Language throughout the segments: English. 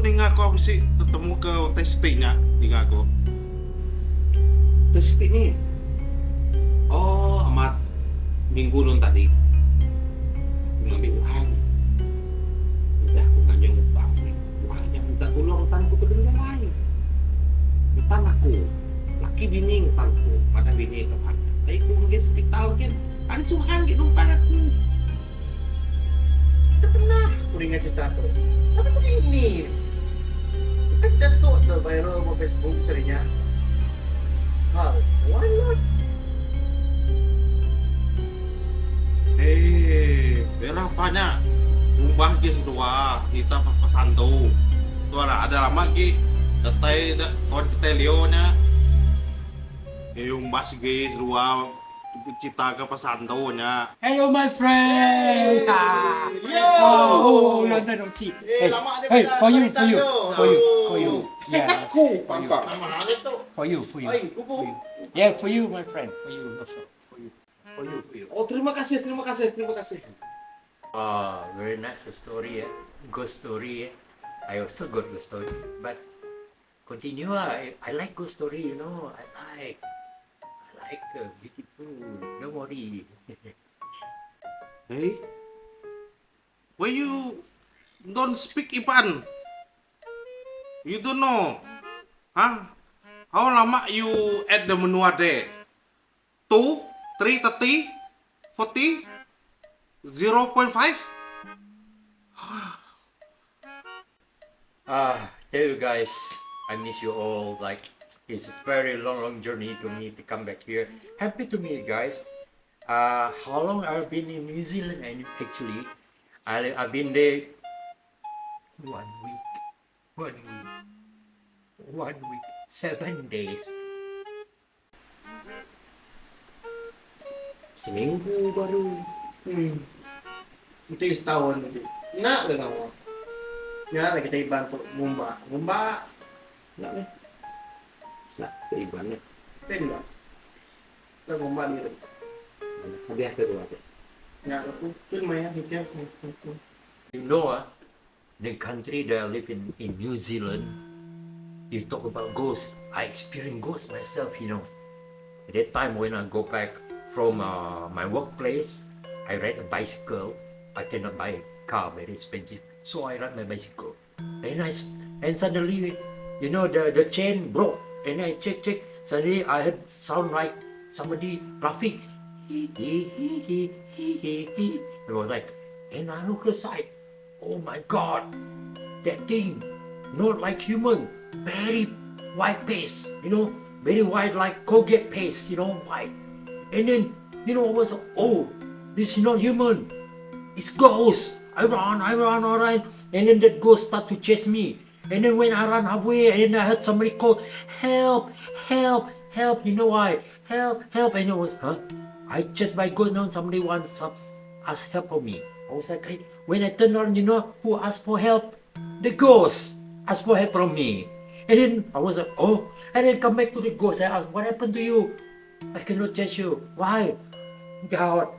ning aku sih ketemu ke testingnya ning aku. Terus ini, oh amat minggu nun tadi, ngambil uang, udah aku nganyong utang, uangnya minta tolong tanku ke benda lain, utang aku, laki bini utangku, mana bini kapan, tapi aku pergi hospital kan, ada suhan gitu numpang aku, tak pernah aku dengar cerita tu, tapi begini, kan jatuh dah viral di Facebook seringnya, hal, why not? Berapanya ngubah ge sedua kita pesan tuh. Tuh ada lama ge detai kon kita lionya. Yung bas ge sedua cita ke pesan tuh nya. Hello, my friend. Ah. Yo! Oh, no, no, no, see. Hey, lama dia hey, pada for you, cerita for you, yo. for you. Yeah, Aku for you, pangkal. Nama halik tu. for you, for you. Ay, kupu. For you. Yeah, for you, my friend, for you also, for you, for you, for you. Oh, terima kasih, terima kasih, terima kasih. Very nice story, good story. I also got good story, but continue. I like good story, you know. I like beautiful. Don't worry. Hey, why you don't speak Ipan? You don't know, huh? How lama you at the menua there? 2, 3, 30, 40, 0.5? Tell you guys, I miss you all. Like, it's a very long journey to me to come back here. Happy to meet you guys. How long I've been in New Zealand? And actually, I've been there 1 week, 1 week, 1 week, 7 days. Seminggu baru. Itu setahun lagi. Nak ke kamu? Nak lagi kita iban ngumba. Ngumba. Nak ni. Nak ke iban ni. Tidak. Kita ngumba dia. Habis kedua tu. Nak aku filmnya hidupnya. You know, the country that I live in New Zealand, you talk about ghosts. I experience ghosts myself, you know. At that time when I go back from my workplace, I ride a bicycle. I cannot buy a car, very expensive. So I ride my bicycle. And suddenly, you know, the chain broke. And I check. Suddenly I heard sound like somebody laughing. It was like, and I look aside. Oh my God, that thing, not like human, very white paste, you know, very white like Colgate paste, you know, white. And then, you know, I was like, oh, this is not human, it's ghost. I run, and then that ghost start to chase me. And then when I run away, and I heard somebody call, help, you know why? Help, and it was, I just by ghost now somebody wants some ask help for me. I was like, hey, when I turned around, you know who asked for help? The ghost asked for help from me. And then I was like, oh, and then come back to the ghost. I asked, what happened to you? I cannot chase you. Why? God.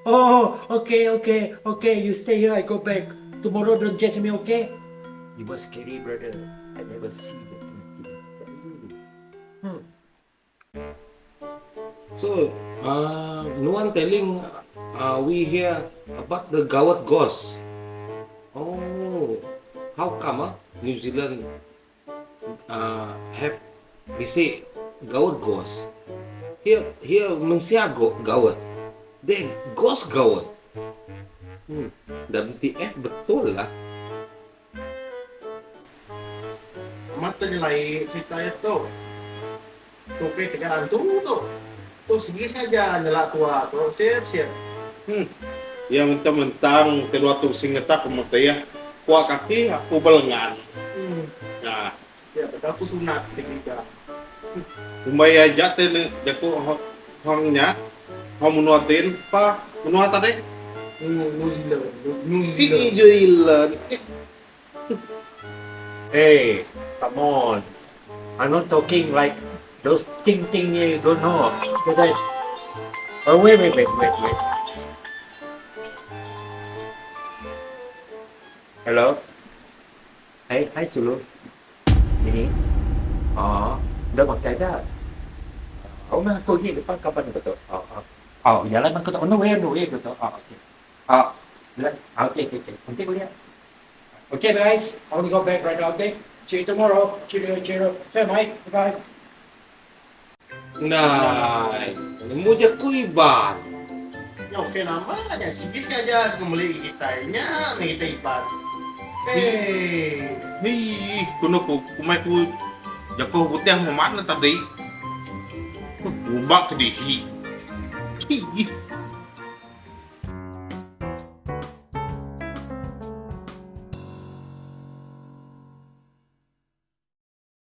Oh, okay, you stay here, I go back. Tomorrow don't chase me, okay? It was scary, brother. I never see that thing. So, no one telling we hear about the Gawat ghost. Oh, how come New Zealand have bisi Gawat ghost? Here Malaysia Gawat. They ghost Gawat. WTF betul lah. Mata nilai cerita itu. Tuh kayak tegaran tuh. Tuh segi saja nyelak tua tuh siap. Ya mentang-mentang kedua tu singeta pemerintah kuah kaki aku belengan. Nah, Ya betul aku sunat ketika. umaya jate jaku hongnya hong menuatin pa menua tadi New Zealand. si Zealand. Hey, come on. I'm not talking like those thing you don't know. Because oh, wait. Hello? Hai Sulu. Ini. Udah makan dah. Aku pergi depan kapan betul? Jalan aku tak on the way betul. Okay. Okay, boleh. Okay guys, I want to go back right now, okay? See you tomorrow. Cheerio. Say bye. Bye. Nah, nemu je kuiban. Ya okey namanya. Sibis aja kembali kita nya kita iban. Hei, kuno kumai ku jago butang mamat na tadi. Ubak ke dihi. Hei,